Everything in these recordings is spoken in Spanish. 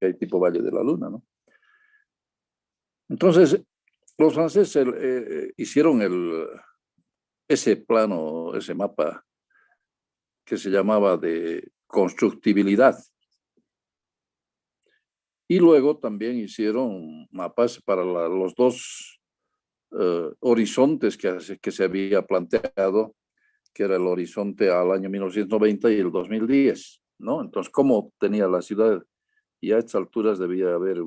que hay tipo Valle de la Luna, ¿no? Entonces, los franceses hicieron ese plano, ese mapa que se llamaba de constructibilidad. Y luego también hicieron mapas para los dos horizontes que se había planteado, que era el horizonte al año 1990 y el 2010, ¿no? Entonces, ¿cómo tenía la ciudad? Y a estas alturas debía haber,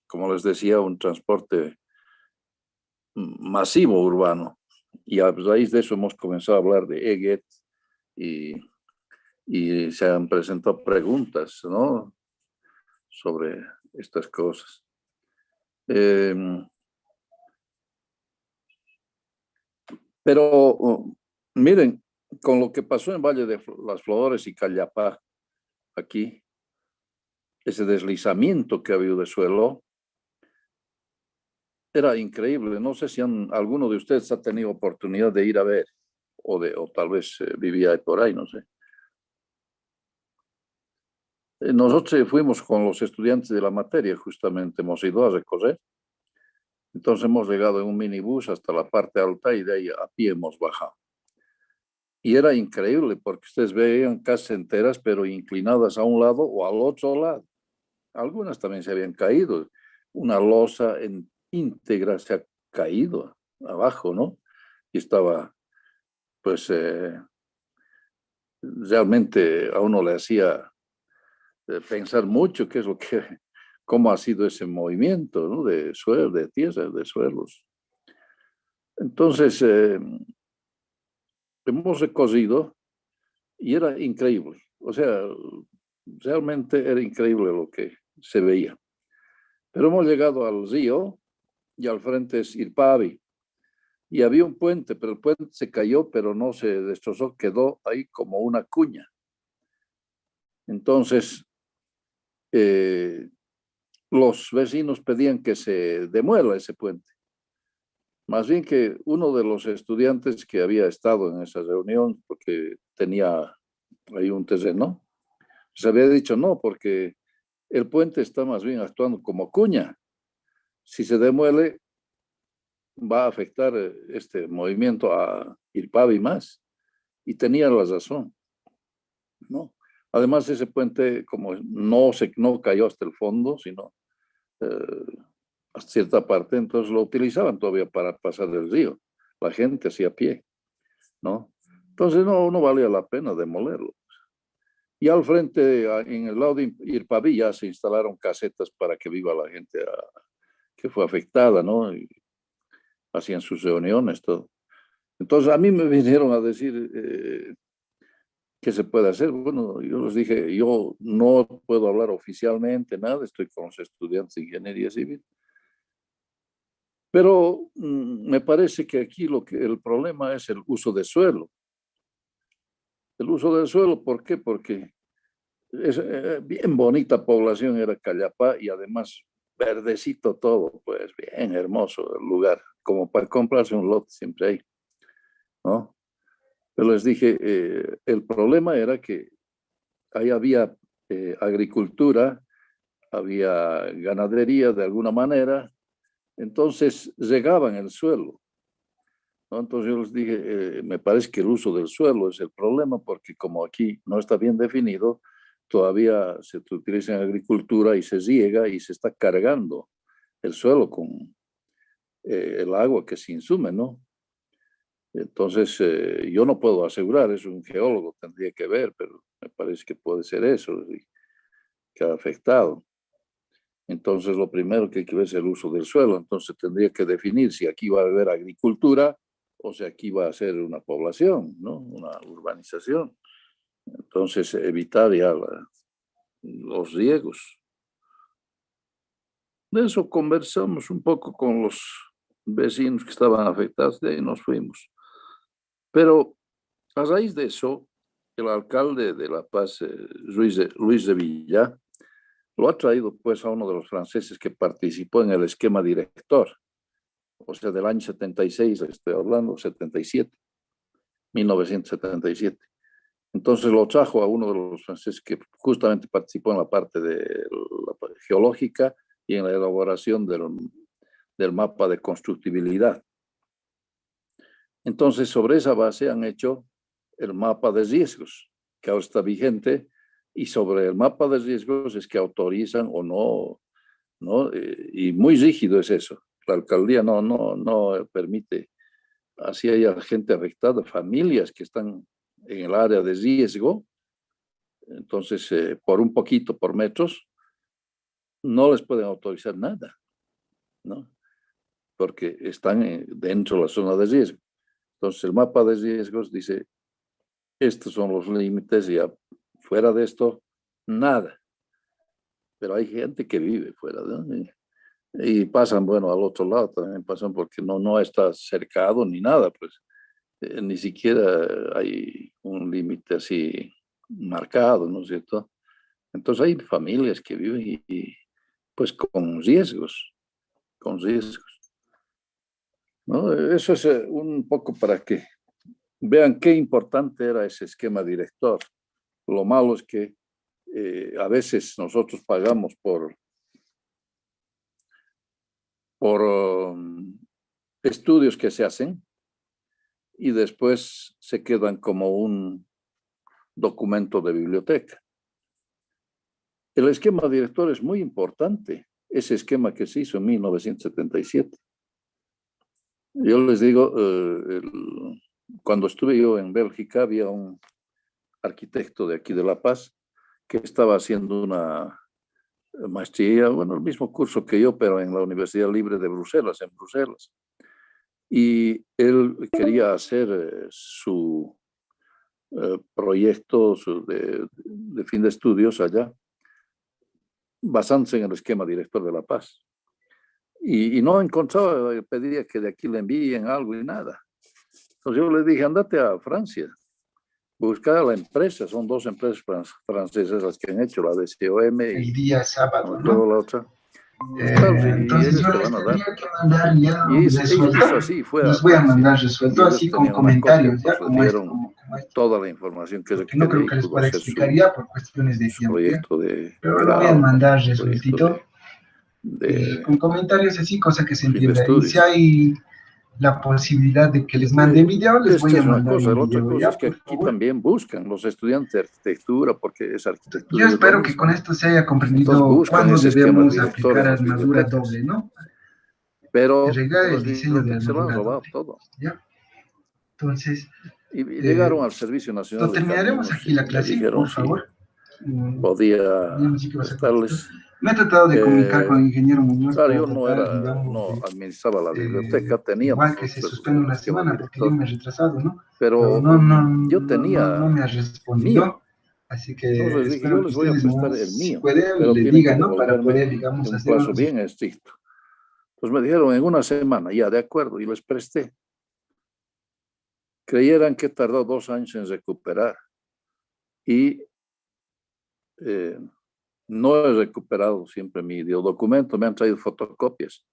como les decía, un transporte masivo urbano. Y a raíz de eso hemos comenzado a hablar de EGET y, y se han presentado preguntas, ¿no?, sobre estas cosas. Pero miren, con lo que pasó en Valle de las Flores y Callapá, aquí, ese deslizamiento que ha habido de suelo, era increíble. No sé si alguno de ustedes ha tenido oportunidad de ir a ver, o tal vez vivía por ahí, no sé. Nosotros fuimos con los estudiantes de la materia, justamente hemos ido a recorrer. Entonces hemos llegado en un minibús hasta la parte alta y de ahí a pie hemos bajado. Y era increíble porque ustedes veían casas enteras, pero inclinadas a un lado o al otro lado. Algunas también se habían caído. Una losa íntegra se ha caído abajo, ¿no? Y estaba, pues, realmente a uno le hacía pensar mucho qué es lo que, cómo ha sido ese movimiento, ¿no?, de suelo, de tierra, de suelos. Entonces, hemos recorrido y era increíble. O sea, realmente era increíble lo que se veía. Pero hemos llegado al río y al frente es Irpavi. Y había un puente, pero el puente se cayó, pero no se destrozó, quedó ahí como una cuña. Entonces, los vecinos pedían que se demuela ese puente. Más bien que uno de los estudiantes que había estado en esa reunión, porque tenía ahí un terreno, se había dicho no, porque el puente está más bien actuando como cuña. Si se demuele, va a afectar este movimiento a Irpavi más. Y tenía la razón, ¿no? Además, ese puente, como no cayó hasta el fondo, sino hasta cierta parte, entonces lo utilizaban todavía para pasar el río. La gente hacía pie, ¿no? Entonces no valía la pena demolerlo. Y al frente, en el lado de Irpavi, ya se instalaron casetas para que viva la gente que fue afectada, ¿no? Y hacían sus reuniones, todo. Entonces a mí me vinieron a decir, ¿qué se puede hacer? Bueno, yo les dije, yo no puedo hablar oficialmente, nada, estoy con los estudiantes de ingeniería civil. Pero me parece que aquí el problema es el uso de suelo. El uso del suelo, ¿por qué? Porque es bien bonita población era Callapá y además verdecito todo, pues bien hermoso el lugar, como para comprarse un lote siempre hay, ¿no? Pero les dije, el problema era que ahí había agricultura, había ganadería de alguna manera, entonces regaban el suelo, ¿no? Entonces yo les dije, me parece que el uso del suelo es el problema porque como aquí no está bien definido, todavía se utiliza en agricultura y se riega y se está cargando el suelo con el agua que se insume, ¿no? Entonces, yo no puedo asegurar, es un geólogo, tendría que ver, pero me parece que puede ser eso, que ha afectado. Entonces, lo primero que hay que ver es el uso del suelo. Entonces, tendría que definir si aquí va a haber agricultura o si aquí va a ser una población, ¿no? Una urbanización. Entonces, evitar ya los riegos. De eso conversamos un poco con los vecinos que estaban afectados, de ahí nos fuimos. Pero a raíz de eso, el alcalde de La Paz, Luis de Villa, lo ha traído pues a uno de los franceses que participó en el esquema director, o sea, del año 76, estoy hablando, 77, 1977. Entonces lo trajo a uno de los franceses que justamente participó en la parte de geológica y en la elaboración del mapa de constructibilidad. Entonces, sobre esa base han hecho el mapa de riesgos, que ahora está vigente, y sobre el mapa de riesgos es que autorizan o no, ¿no? Y muy rígido es eso. La alcaldía no permite. Así hay gente afectada, familias que están en el área de riesgo, entonces por un poquito, por metros, no les pueden autorizar nada, ¿no? Porque están dentro de la zona de riesgo. Entonces el mapa de riesgos dice, estos son los límites y fuera de esto, nada. Pero hay gente que vive fuera, ¿no? Y pasan, bueno, al otro lado también pasan porque no está cercado ni nada, pues ni siquiera hay un límite así marcado, ¿no es cierto? Entonces hay familias que viven pues con riesgos, ¿no? Eso es un poco para que vean qué importante era ese esquema director. Lo malo es que a veces nosotros pagamos por estudios que se hacen y después se quedan como un documento de biblioteca. El esquema director es muy importante, ese esquema que se hizo en 1977. Yo les digo, cuando estuve yo en Bélgica había un arquitecto de aquí de La Paz que estaba haciendo una maestría, bueno, el mismo curso que yo, pero en la Universidad Libre de Bruselas, en Bruselas. Y él quería hacer su proyecto de fin de estudios allá, basándose en el esquema director de La Paz. Y no encontraba, pedía que de aquí le envíen algo y nada. Entonces yo le dije, andate a Francia, buscar a la empresa, son dos empresas francesas las que han hecho, la DCOM el día sábado, toda ¿no? la otra. Buscarlos y Entonces ellos yo te les van a dar. tendría que mandar ya Y él resuelto. hizo así, fue a Les voy a Francia. mandar Y resuelto ellos así con tenían una copia, comentarios, ya pues le como este, dieron como este. toda la información que él Porque no quería creo y que les pudo pueda hacer explicar ya por cuestiones de su tiempo, ¿ya? proyecto de Pero lo voy a grado, mandar proyecto resueltito y de con comentarios así, cosa que se fin de entienda. Y si estudios. hay la posibilidad de que les mande video, les voy Esta a es una mandar cosa. un La otra video, cosa es ya, que por aquí favor. también buscan los estudiantes de arquitectura, porque esa Yo arquitectura es lo espero que con mismo. esto se haya Entonces comprendido buscan cuándo ese esquema debemos director aplicar en las armadura bibliotecas, doble, ¿no? pero Reglar en el las diseño de bibliotecas se lo han armadura robado doble, todo. ¿ya? Entonces, Y eh, llegaron al Servicio lo Nacional de terminaremos Caminos aquí y la me clase, dijeron por si favor. podía Digamos sí que va a ser cortito. prestarles. Me he tratado de comunicar con el ingeniero Muñoz Claro, para yo tratar, digamos, no de administraba la biblioteca, teníamos igual que se nosotros suspende el una esquema semana porque yo director, me he retrasado, ¿no? Pero pero yo no tenía me ha mío. respondido. Así Entonces que les dije, yo espero que les voy a ustedes, prestar ¿no? el Si mío, pueden, pero le tienen que digan, ¿no? Para devolverme poder, en digamos, un hacer plazo unos. bien estricto. Pues me dijeron en una semana, ya de acuerdo, y les presté. Creyeran que tardó 2 años en recuperar y eh, no he recuperado siempre mi documento, me han traído fotocopias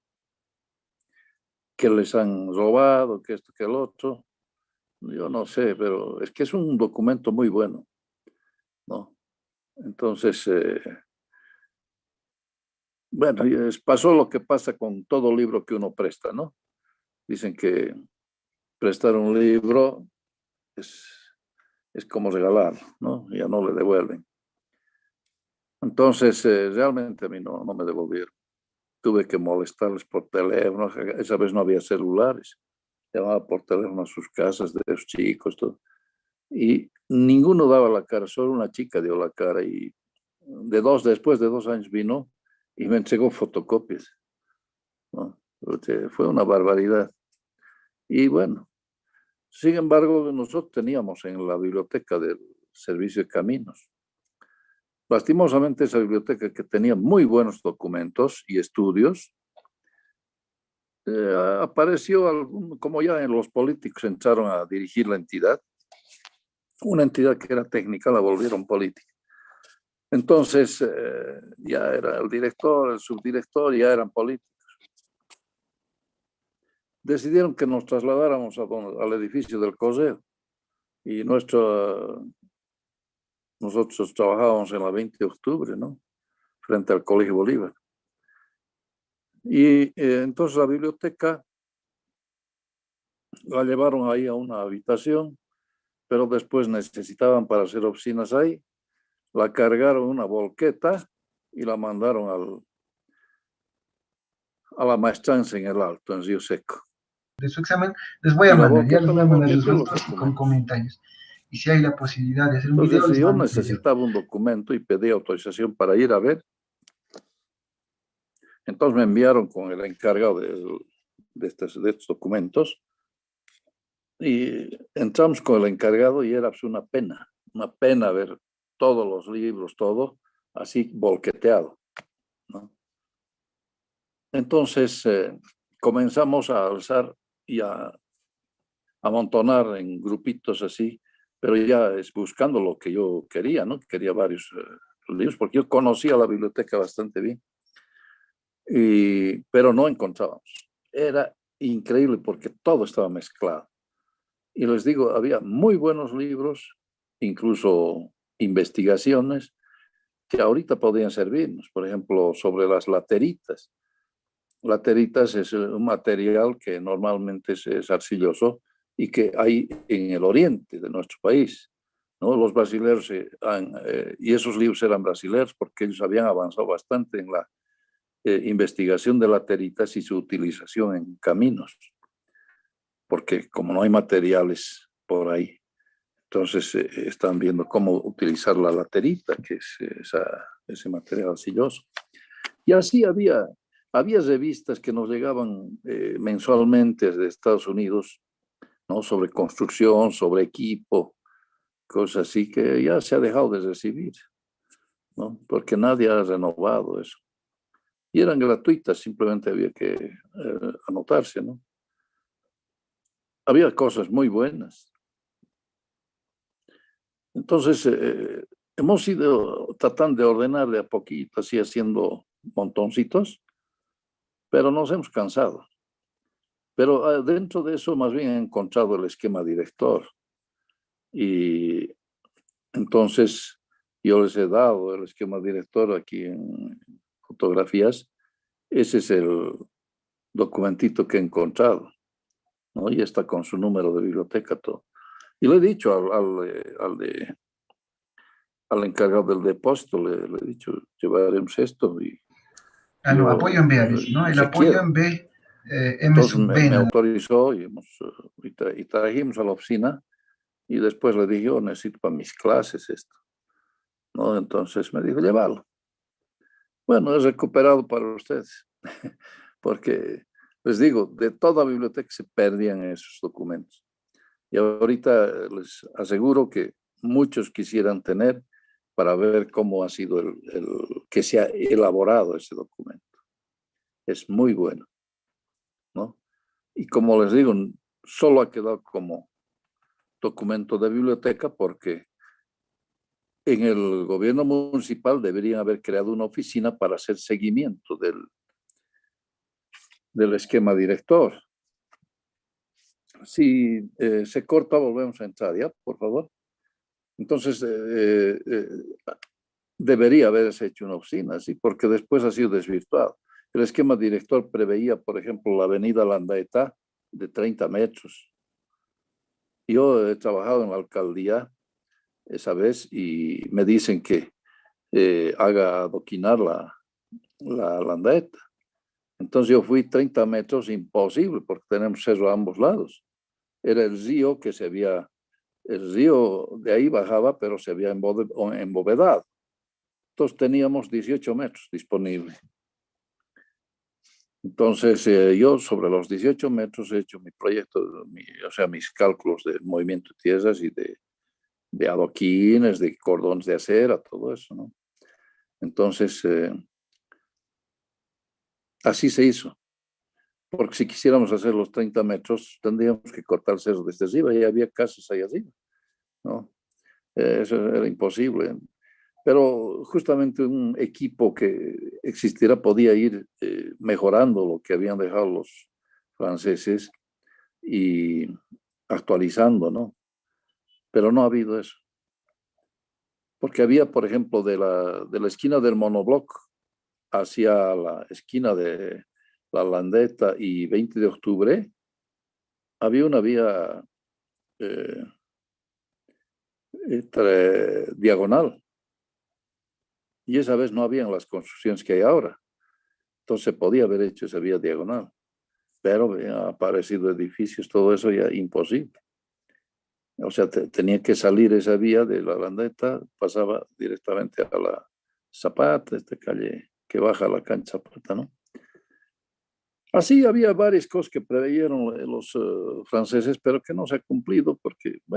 que les han robado, que esto, que el otro. Yo no sé, pero es que es un documento muy bueno, ¿no? Entonces, bueno, pasó lo que pasa con todo libro que uno presta, ¿no? Dicen que prestar un libro es como regalarlo, ¿no? Ya no le devuelven. Entonces, realmente a mí no me devolvieron. Tuve que molestarles por teléfono. Esa vez no había celulares. Llamaba por teléfono a sus casas de los chicos, todo. Y ninguno daba la cara, solo una chica dio la cara y después de 2 años vino y me entregó fotocopias, ¿no? Fue una barbaridad. Y bueno, sin embargo, nosotros teníamos en la biblioteca del Servicio de Caminos, lastimosamente esa biblioteca que tenía muy buenos documentos y estudios, apareció, como ya en los políticos entraron a dirigir la entidad, una entidad que era técnica la volvieron política. Entonces, ya era el director, el subdirector, ya eran políticos. Decidieron que nos trasladáramos al edificio del Correo y nosotros trabajábamos en la 20 de octubre, ¿no? frente al Colegio Bolívar. Y entonces la biblioteca la llevaron ahí a una habitación, pero después necesitaban para hacer oficinas ahí, la cargaron en una volqueta y la mandaron a la maestranza en el Alto, en Río Seco. De su examen, les voy a Y la mandar, ya les volqueta voy a le mandar metió los resultados y con documentos. comentarios. Y si hay la posibilidad de hacer un video, Entonces les yo mando un video. necesitaba un documento y pedí autorización para ir a ver. Entonces me enviaron con el encargado de estos documentos y entramos con el encargado y era pues, una pena ver todos los libros, todo así volqueteado, ¿no? Entonces comenzamos a alzar y a amontonar en grupitos así, pero ya es buscando lo que yo quería, ¿no? Quería varios libros porque yo conocía la biblioteca bastante bien, pero no encontrábamos. Era increíble porque todo estaba mezclado. Y les digo, había muy buenos libros, incluso investigaciones, que ahorita podrían servirnos. Por ejemplo, sobre las lateritas. Lateritas es un material que normalmente es arcilloso y que hay en el oriente de nuestro país, ¿no? Los brasileños, y esos libros eran brasileños porque ellos habían avanzado bastante en la investigación de lateritas y su utilización en caminos, porque como no hay materiales por ahí, entonces están viendo cómo utilizar la laterita, que es ese material arcilloso. Y así había revistas que nos llegaban mensualmente de Estados Unidos, ¿no? Sobre construcción, sobre equipo, cosas así que ya se ha dejado de recibir, ¿no? Porque nadie ha renovado eso. Y eran gratuitas, simplemente había que anotarse, ¿no? Había cosas muy buenas. Entonces, hemos ido tratando de ordenar de a poquito, así haciendo montoncitos, pero nos hemos cansado. Pero dentro de eso más bien he encontrado el esquema director. Y entonces yo les he dado el esquema director aquí en fotografías. Ese es el documentito que he encontrado, ¿no? Y está con su número de biblioteca, todo. Y le he dicho al encargado del depósito, le he dicho, llevaremos esto y No, apoyo yo en B, dice, ¿no? no El se apoyo quiera. en B, M Entonces sub B, me nada. autorizó y trajimos a la oficina y después le dije, yo necesito para mis clases esto, ¿no? Entonces me dijo, llévalo. Bueno, es recuperado para ustedes, porque les digo, de toda biblioteca se perdían esos documentos. Y ahorita les aseguro que muchos quisieran tener para ver cómo ha sido que se ha elaborado ese documento. Es muy bueno, ¿no? Y como les digo, solo ha quedado como documento de biblioteca porque en el gobierno municipal deberían haber creado una oficina para hacer seguimiento del esquema director. Si se corta, volvemos a entrar, ¿ya? Por favor. Entonces, debería haberse hecho una oficina, ¿sí? Porque después ha sido desvirtuado. El esquema director preveía, por ejemplo, la avenida Landaetá de 30 metros. Yo he trabajado en la alcaldía esa vez y me dicen que haga adoquinar la Landaeta. Entonces yo fui 30 metros, imposible, porque tenemos cerro a ambos lados. Era el río el río de ahí bajaba, pero se había embovedado. Entonces teníamos 18 metros disponibles. Entonces yo sobre los 18 metros he hecho mi proyecto, o sea, mis cálculos de movimiento de tierras y de adoquines, de cordones de acera, todo eso, ¿no? Entonces, así se hizo. Porque si quisiéramos hacer los 30 metros, tendríamos que cortar cerro desde arriba y había casas ahí arriba, ¿no? Eso era imposible. Pero justamente un equipo que existiera podía ir mejorando lo que habían dejado los franceses y actualizando, ¿no? Pero no ha habido eso. Porque había, por ejemplo, de la esquina del monobloc hacia la esquina de la Landeta y 20 de octubre, había una vía diagonal. Y esa vez no habían las construcciones que hay ahora. Entonces podía haber hecho esa vía diagonal. Pero han aparecido edificios, todo eso ya imposible. O sea, tenía que salir esa vía de la Landeta, pasaba directamente a la Zapata, esta calle que baja a la cancha Zapata, ¿no? Así había varias cosas que preveyeron los franceses, pero que no se ha cumplido porque, bueno,